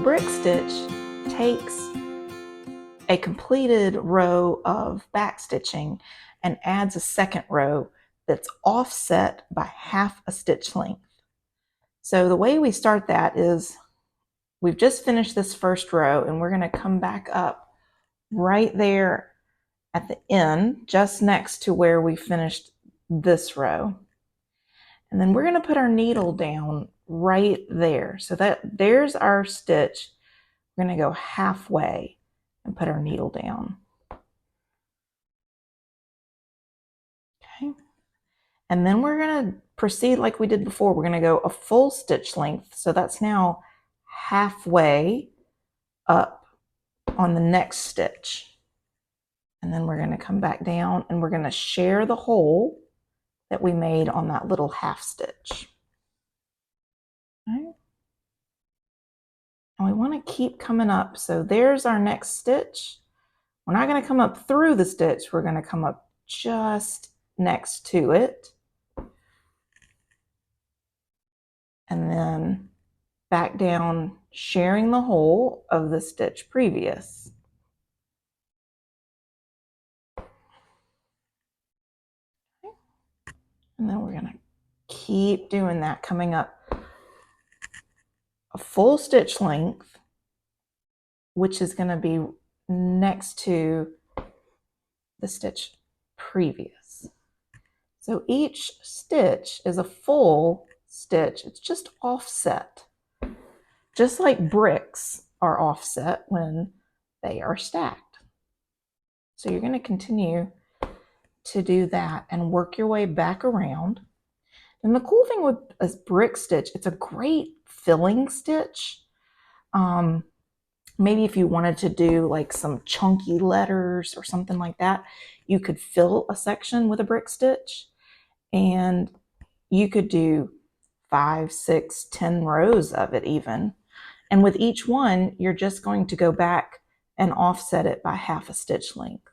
brick stitch takes a completed row of backstitching and adds a second row that's offset by half a stitch length. So the way we start that is we've just finished this first row and we're going to come back up right there at the end, just next to where we finished this row. And then we're going to put our needle down right there. So there's our stitch. We're going to go halfway and put our needle down. Okay. And then we're going to proceed like we did before. We're going to go a full stitch length. So that's now halfway up on the next stitch. And then we're going to come back down and we're going to share the hole that we made on that little half stitch. Okay. And we want to keep coming up. So there's our next stitch. We're not going to come up through the stitch. We're going to come up just next to it. And then back down, sharing the hole of the stitch previous. Okay. And then we're going to keep doing that, coming up a full stitch length, which is going to be next to the stitch previous. So each stitch is a full stitch. It's just offset, just like bricks are offset when they are stacked. So you're going to continue to do that and work your way back around. And the cool thing with a brick stitch, it's a great filling stitch. Maybe if you wanted to do like some chunky letters or something like that, you could fill a section with a brick stitch, and you could do 5, 6, 10 rows of it even. And with each one, you're just going to go back and offset it by half a stitch length.